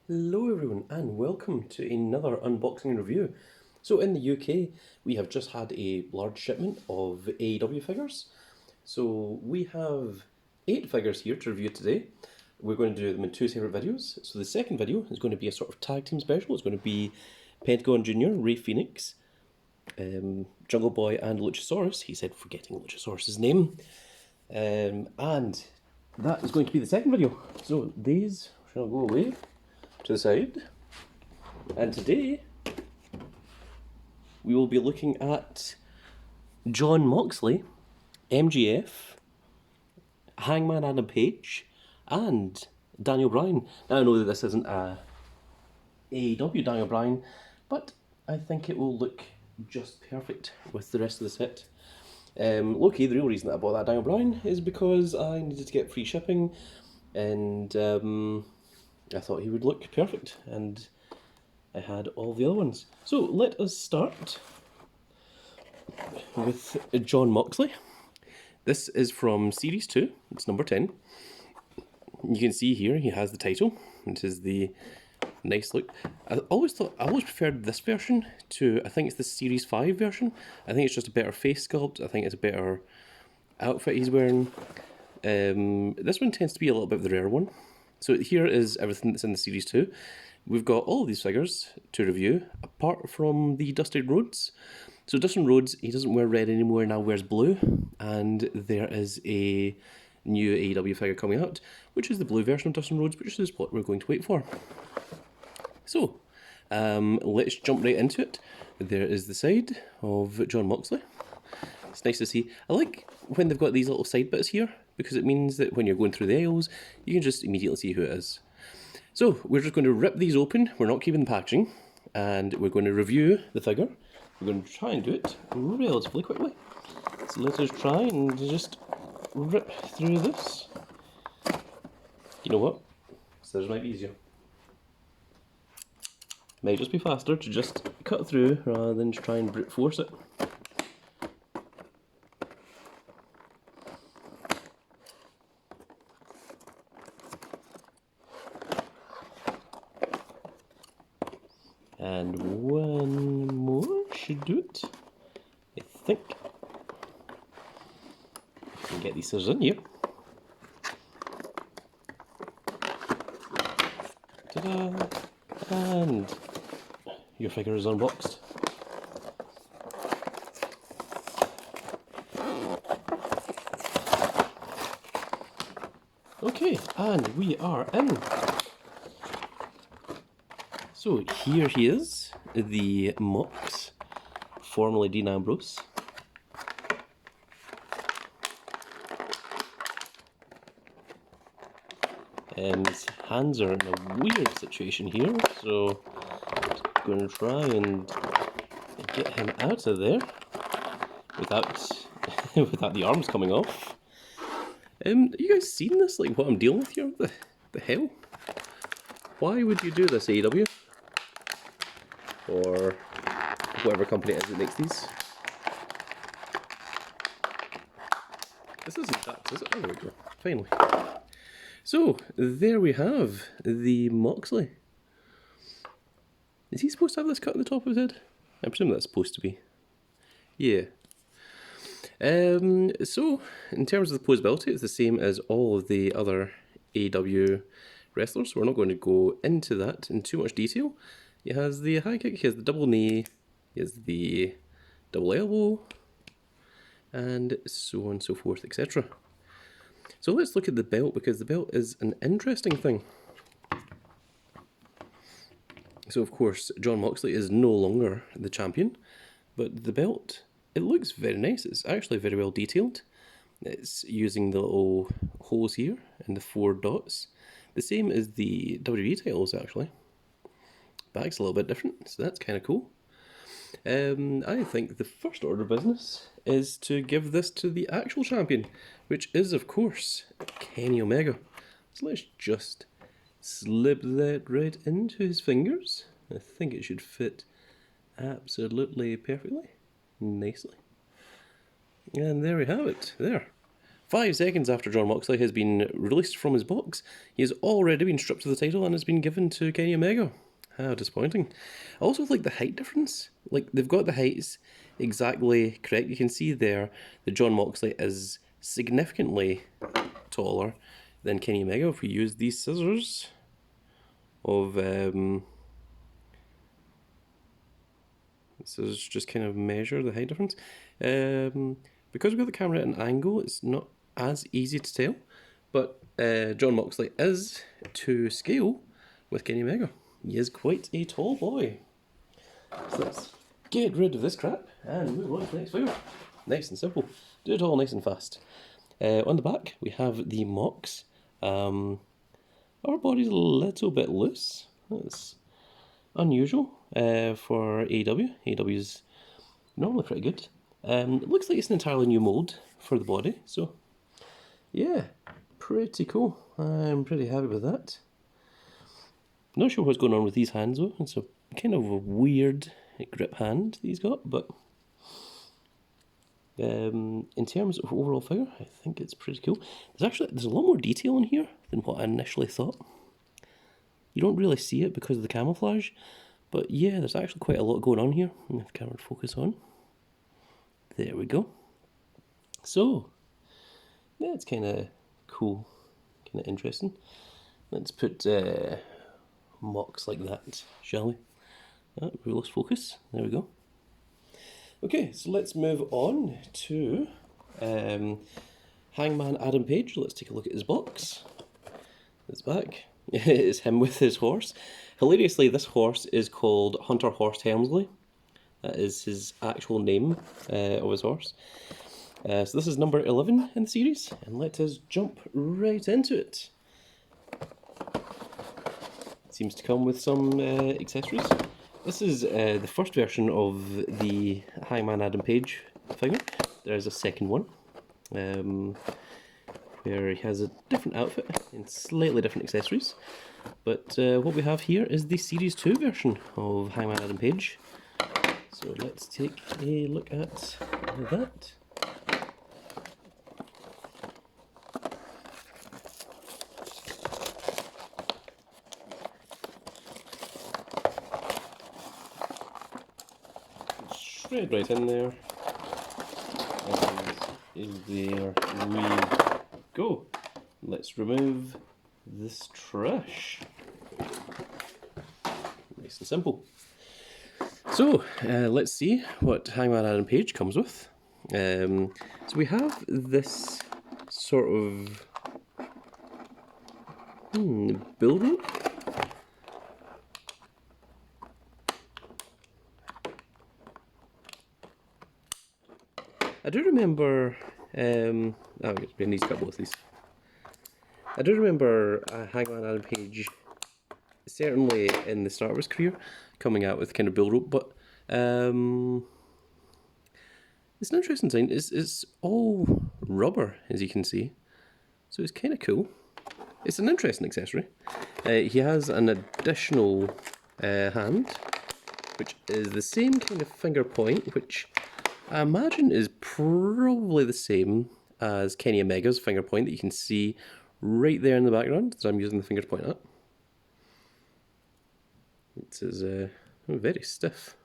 Hello everyone and welcome to another unboxing review. So in the UK we have just had a large shipment of AEW figures. So we have 8 figures here to review today. We're going to do them in 2 separate videos. So the second video is going to be a sort of tag team special. It's going to be Pentagon Jr., Ray Phoenix, Jungle Boy and Luchasaurus. He said forgetting Luchasaurus' name. And that is going to be the second video. So these shall go away to the side, and today we will be looking at Jon Moxley, MJF, Hangman Adam Page, and Daniel Bryan. Now I know that this isn't a AEW Daniel Bryan, but I think it will look just perfect with the rest of the set. Loki, the real reason that I bought that Daniel Bryan is because I needed to get free shipping, and I thought he would look perfect, and I had all the other ones. So let us start with Jon Moxley. This is from Series 2, it's number 10. You can see here he has the title. It is the nice look. I always preferred this version to, I think it's the Series 5 version. I think it's just a better face sculpt. I think it's a better outfit he's wearing. This one tends to be a little bit of the rare one. So here is everything that's in the Series 2. We've got all of these figures to review, apart from the Dustin Rhodes. So Dustin Rhodes, he doesn't wear red anymore, now wears blue. And there is a new AEW figure coming out, which is the blue version of Dustin Rhodes, which is what we're going to wait for. So, let's jump right into it. There is the side of Jon Moxley. It's nice to see. I like when they've got these little side bits here, because it means that when you're going through the aisles, you can just immediately see who it is. So, we're just going to rip these open, we're not keeping the packaging, and we're going to review the figure. We're going to try and do it relatively quickly. So let us try and just rip through this. You know what? Scissors might be easier. Might just be faster to just cut through rather than try and brute force it. And one more should do it, I think. I can get these scissors in here. Ta-da! And your figure is unboxed. Okay, and we are in. So here he is, the Mox, formerly Dean Ambrose. And his hands are in a weird situation here, so I'm going to try and get him out of there without without the arms coming off. You guys seen this? Like what I'm dealing with here? The hell? Why would you do this, AEW? Or whatever company it is that makes these. This isn't that, is it? Oh, there we go. Finally. So, there we have the Moxley. Is he supposed to have this cut at the top of his head? I presume that's supposed to be. Yeah. So, in terms of the posability, it's the same as all of the other AEW wrestlers, so we're not going to go into that in too much detail. He has the high kick, he has the double knee, he has the double elbow, and so on and so forth, etc. So let's look at the belt, because the belt is an interesting thing. So of course, Jon Moxley is no longer the champion, but the belt, it looks very nice. It's actually very well detailed. It's using the little holes here and the 4 dots. The same as the WWE titles, actually. Back's a little bit different, so that's kind of cool. I think the first order of business is to give this to the actual champion, which is, of course, Kenny Omega. So let's just slip that right into his fingers. I think it should fit absolutely perfectly, nicely. And there we have it, there. 5 seconds after Jon Moxley has been released from his box, he has already been stripped of the title and has been given to Kenny Omega. How disappointing. I also like the height difference. Like, they've got the heights exactly correct. You can see there that Jon Moxley is significantly taller than Kenny Omega. If we use these scissors of scissors just kind of measure the height difference. Because we've got the camera at an angle, it's not as easy to tell, but Jon Moxley is to scale with Kenny Omega. He is quite a tall boy. So let's get rid of this crap and move on to the next figure. Nice and simple. Do it all nice and fast. On the back, we have the Mox. Our body's a little bit loose. That's unusual for AEW. AEW is normally pretty good. It looks like it's an entirely new mold for the body, so yeah, pretty cool. I'm pretty happy with that. Not sure what's going on with these hands though. It's a kind of a weird grip hand that he's got, but in terms of overall figure, I think it's pretty cool. There's a lot more detail in here than what I initially thought. You don't really see it because of the camouflage, but yeah, there's actually quite a lot going on here. If the camera focus on. There we go. So, yeah, it's kind of cool, kind of interesting. Let's put Mox like that, shall we? We lost focus. There we go. Okay, so let's move on to Hangman Adam Page. Let's take a look at his box. It's back. It's him with his horse. Hilariously, this horse is called Hunter Horse Helmsley. That is his actual name of his horse. So this is number 11 in the series, and let us jump right into it. It seems to come with some accessories. This is the first version of the Hangman Adam Page figure. There is a second one, where he has a different outfit and slightly different accessories. But what we have here is the Series 2 version of Hangman Adam Page. So let's take a look at that. Straight right in there. And there we go. Let's remove this trash. Nice and simple. So, let's see what Hangman Adam Page comes with. So we have this sort of building. I do remember, we need to cut both these. I do remember Hangman Adam Page, certainly in the start of his career, coming out with kind of build-up, but it's an interesting thing. It's all rubber, as you can see, so it's kind of cool. It's an interesting accessory. He has an additional hand, which is the same kind of finger point, which I imagine is probably the same as Kenny Omega's finger point that you can see right there in the background that I'm using the finger to point at. It is very stiff.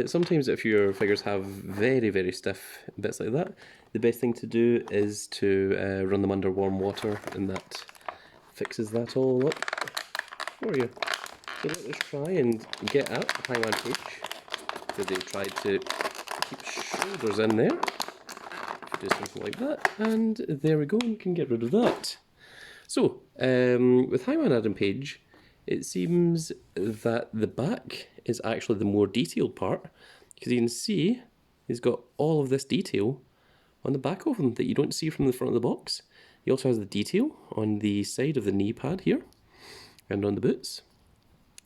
Sometimes if your figures have very, very stiff bits like that, the best thing to do is to run them under warm water, and that fixes that all up for you. So let us try and get at Hangman Page. So they've tried to keep shoulders in there. Do something like that, and there we go, we can get rid of that. So, with Hangman Adam Page, it seems that the back is actually the more detailed part, because you can see he's got all of this detail on the back of him that you don't see from the front of the box. He also has the detail on the side of the knee pad here, and on the boots.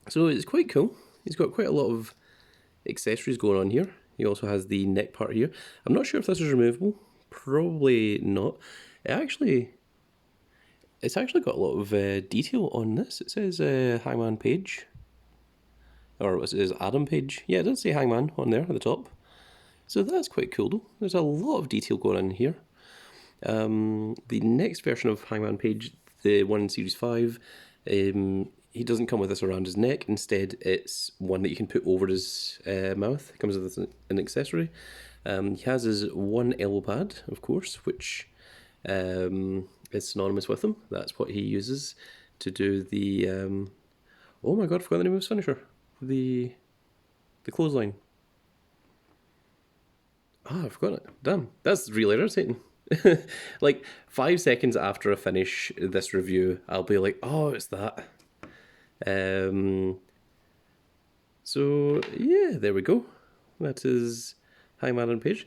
So it's quite cool. He's got quite a lot of accessories going on here. He also has the neck part here. I'm not sure if this is removable. Probably not. It's actually got a lot of detail on this. It says Hangman Page, or it says Adam Page. Yeah, it does say Hangman on there at the top. So that's quite cool though. There's a lot of detail going on here. The next version of Hangman Page, the one in Series 5, he doesn't come with this around his neck. Instead, it's one that you can put over his mouth. It comes with an accessory. He has his one elbow pad, of course, which is synonymous with him. That's what he uses to do the... oh my god, I forgot the name of his finisher. The clothesline. Ah, I forgot it. Damn, that's really irritating. Like 5 seconds after I finish this review, I'll be like, oh, it's that. So yeah, there we go. That is Hangman and Page.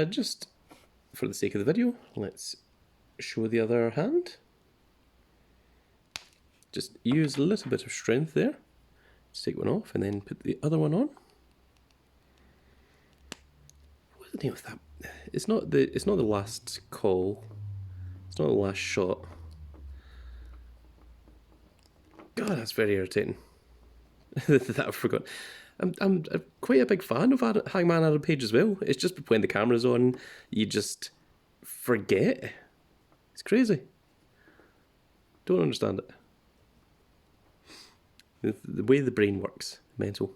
Just for the sake of the video, let's show the other hand. Just use a little bit of strength there. Just take one off and then put the other one on. What's the name of that? It's not the last call. It's not the last shot. God, that's very irritating. That I forgot. I'm quite a big fan of Hangman Adam Page as well. It's just when the camera's on, you just forget. It's crazy. Don't understand it. The way the brain works, mental.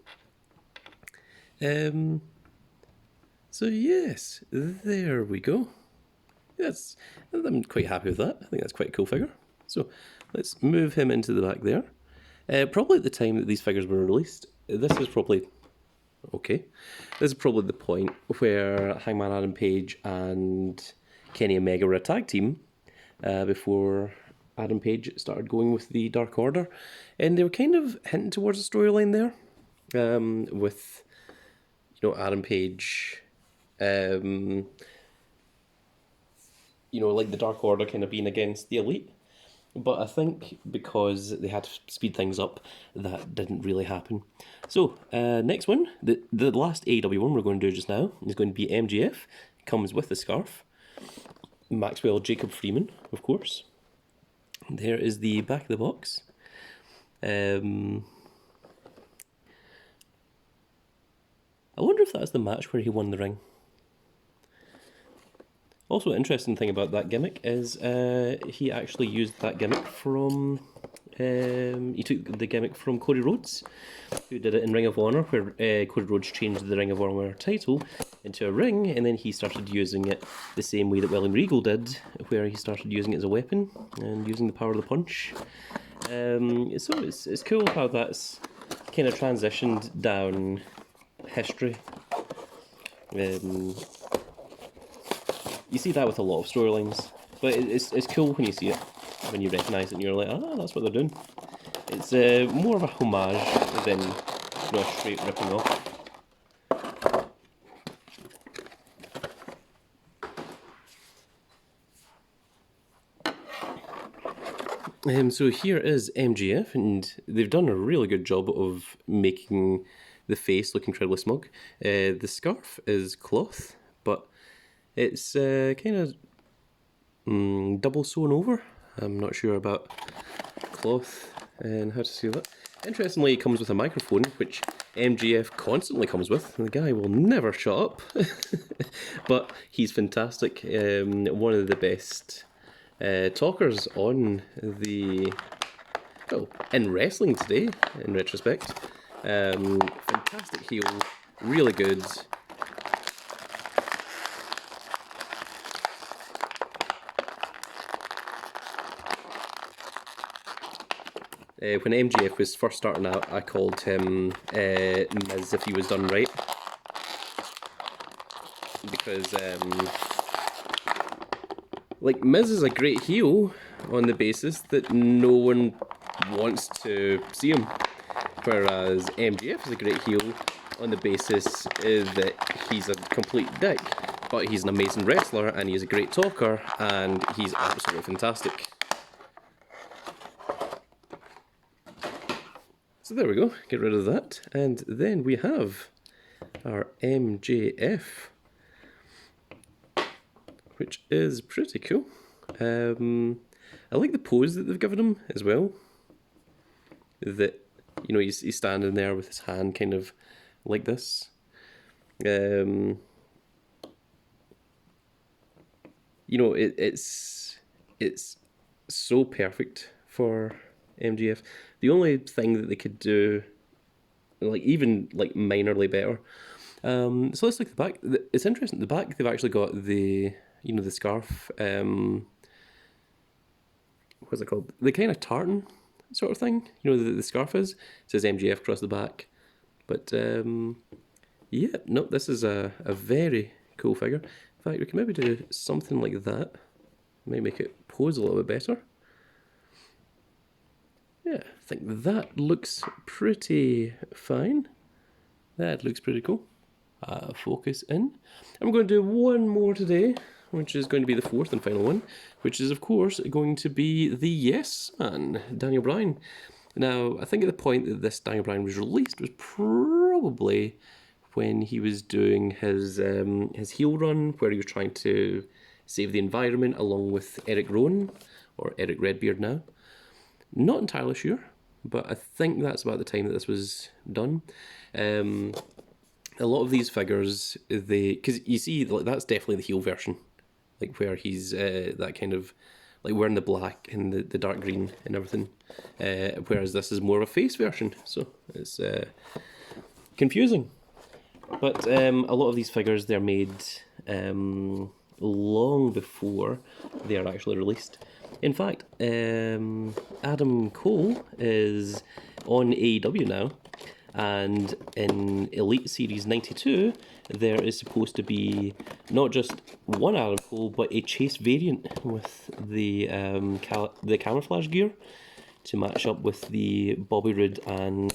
So yes, there we go. I'm quite happy with that. I think that's quite a cool figure. So let's move him into the back there. Probably at the time that these figures were released, this is probably okay. This is probably the point where Hangman Adam Page and Kenny Omega were a tag team before Adam Page started going with the Dark Order, and they were kind of hinting towards a storyline there with Adam Page. Like the Dark Order kind of being against the Elite. But I think because they had to speed things up, that didn't really happen. So, next one, the last AEW one we're going to do just now is going to be MJF. Comes with the scarf. Maxwell Jacob Freeman, of course. There is the back of the box. I wonder if that's the match where he won the ring. Also, an interesting thing about that gimmick is he actually used that gimmick from... he took the gimmick from Cody Rhodes, who did it in Ring of Honor, where Cody Rhodes changed the Ring of Honor title into a ring, and then he started using it the same way that William Regal did, where he started using it as a weapon, and using the power of the punch. So it's cool how that's kind of transitioned down history. You see that with a lot of storylines, but it's cool when you see it, when you recognise it and you're like, that's what they're doing. It's more of a homage than a straight ripping off. So here is MJF, and they've done a really good job of making the face look incredibly smug. The scarf is cloth, but it's kind of double sewn over. I'm not sure about cloth and how to seal it. Interestingly, it comes with a microphone, which MJF constantly comes with. The guy will never shut up. But he's fantastic. One of the best talkers on the... Oh, in wrestling today, in retrospect. Fantastic heel, really good. When MJF was first starting out, I called him Miz if he was done right. Because, Miz is a great heel on the basis that no one wants to see him. Whereas MJF is a great heel on the basis that he's a complete dick. But he's an amazing wrestler, and he's a great talker, and he's absolutely fantastic. So there we go, get rid of that. And then we have our MJF, which is pretty cool. I like the pose that they've given him as well. That, he's standing there with his hand kind of like this. you know, it's so perfect for MJF. The only thing that they could do, like even like minorly better. So let's look at the back. It's interesting. The back they've actually got the the scarf. What's it called? The kind of tartan sort of thing. The scarf is. It says MJF across the back. But yeah, no, this is a very cool figure. In fact, we can maybe do something like that. Might make it pose a little bit better. Yeah, I think that looks pretty fine. That looks pretty cool. Focus in. I'm going to do one more today, which is going to be the fourth and final one, which is, of course, going to be the Yes Man, Daniel Bryan. Now, I think at the point that this Daniel Bryan was released was probably when he was doing his heel run, where he was trying to save the environment along with Eric Rowan, or Eric Redbeard now. Not entirely sure, but I think that's about the time that this was done. A lot of these figures, because you see, like, that's definitely the heel version, like where he's that kind of like wearing the black and the dark green and everything, whereas this is more of a face version, so it's confusing. But a lot of these figures, they're made long before they are actually released. In fact, Adam Cole is on AEW now, and in Elite Series 92, there is supposed to be not just one Adam Cole, but a chase variant with the camouflage gear to match up with the Bobby Roode and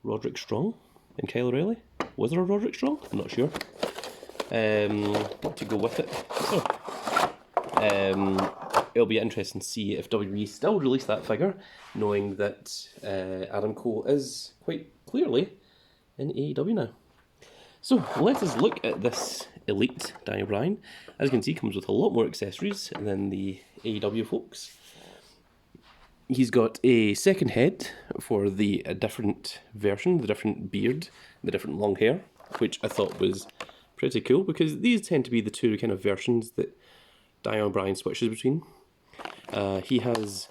Roderick Strong and Kyle O'Reilly. Was there a Roderick Strong? I'm not sure. To go with it. So, it'll be interesting to see if WWE still release that figure, knowing that Adam Cole is quite clearly in AEW now. So let us look at this Elite Daniel Bryan. As you can see, comes with a lot more accessories than the AEW folks. He's got a second head for the different version, the different beard, the different long hair, which I thought was pretty cool, because these tend to be the two kind of versions that Daniel Bryan switches between. He has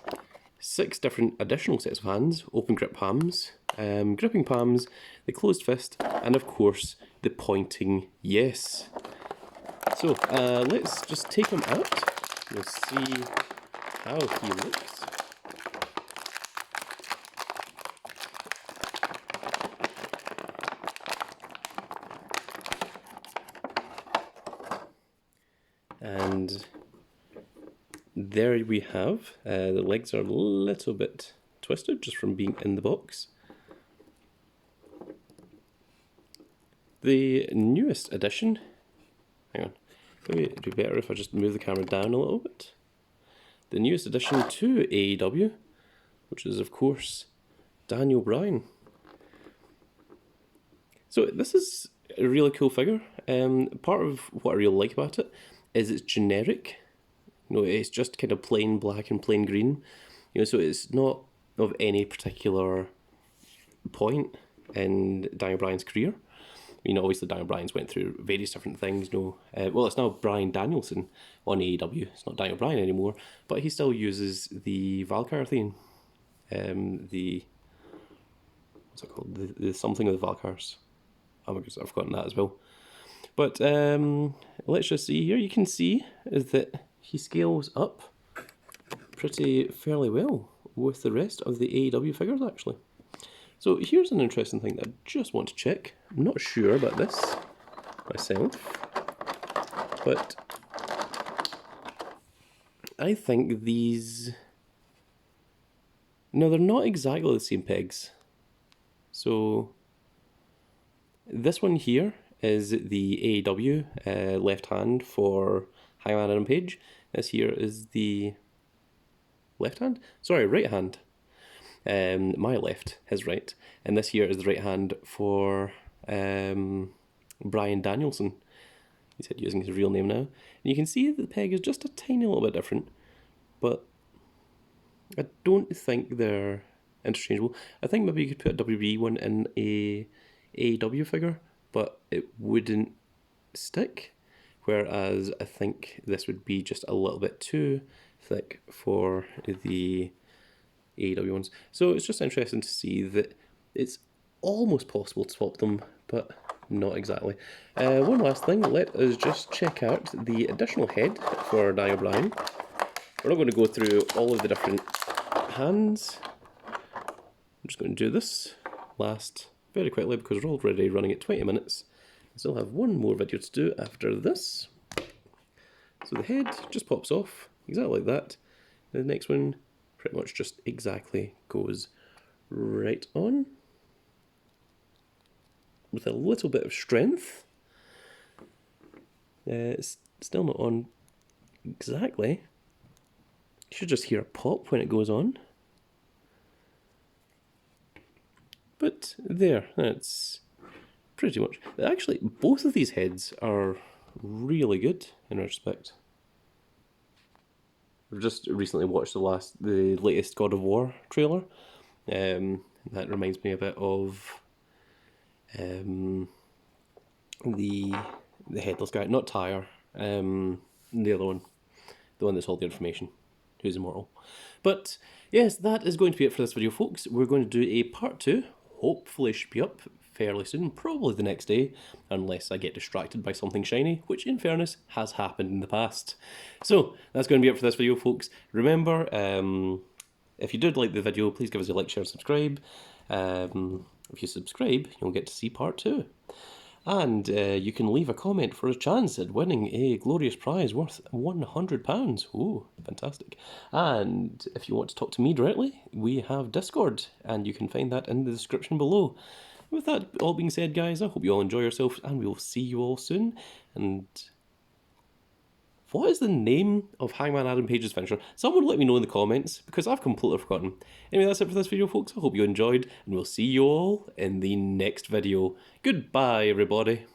6 different additional sets of hands, open grip palms, gripping palms, the closed fist, and of course the pointing yes. So let's just take him out. We'll see how he looks. And there we have, the legs are a little bit twisted just from being in the box. The newest addition, hang on, maybe it'd be better if I just move the camera down a little bit. The newest addition to AEW, which is of course Daniel Bryan. So this is a really cool figure. Part of what I really like about it is it's generic. It's just kind of plain black and plain green. So it's not of any particular point in Daniel Bryan's career. Obviously Daniel Bryan's went through various different things. Well, it's now Bryan Danielsan on AEW. It's not Daniel Bryan anymore, but he still uses the Valkyrie theme. What's it called? The something of the Valkyries. Oh my goodness, I've forgotten that as well. But let's just see here. You can see that he scales up pretty fairly well with the rest of the AEW figures, actually. So here's an interesting thing that I just want to check. I'm not sure about this myself, but I think these... No, they're not exactly the same pegs. So this one here is the AEW left hand for Hangman Adam Page. This here is the left hand? Sorry, right hand. My left, his right. And this here is the right hand for Bryan Danielsan. He said using his real name now. And you can see that the peg is just a tiny little bit different, but I don't think they're interchangeable. I think maybe you could put a WWE one in a AEW figure, but it wouldn't stick. whereas I think this would be just a little bit too thick for the AEW ones. So it's just interesting to see that it's almost possible to swap them, but not exactly. One last thing, let us just check out the additional head for Daniel Bryan. We're not going to go through all of the different hands. I'm just going to do this last very quickly because we're already running at 20 minutes. I still have one more video to do after this. So the head just pops off, exactly like that. The next one pretty much just exactly goes right on. With a little bit of strength. It's still not on exactly. You should just hear a pop when it goes on. But there, that's pretty much. Actually, both of these heads are really good in retrospect. I've just recently watched the latest God of War trailer. That reminds me a bit of the headless guy, not Tyre, the other one, the one that's all the information, who's immortal. But yes, that is going to be it for this video, folks. We're going to do a part 2. Hopefully it should be up fairly soon, probably the next day, unless I get distracted by something shiny, which in fairness has happened in the past. So that's going to be it for this video, folks. Remember, if you did like the video, please give us a like, share, and subscribe. If you subscribe, you'll get to see part 2. And you can leave a comment for a chance at winning a glorious prize worth £100. Ooh, fantastic. And if you want to talk to me directly, we have Discord, and you can find that in the description below. With that all being said, guys, I hope you all enjoy yourselves, and we will see you all soon. And what is the name of Hangman Adam Page's finisher? Someone let me know in the comments, because I've completely forgotten. Anyway, that's it for this video, folks. I hope you enjoyed, and we'll see you all in the next video. Goodbye, everybody.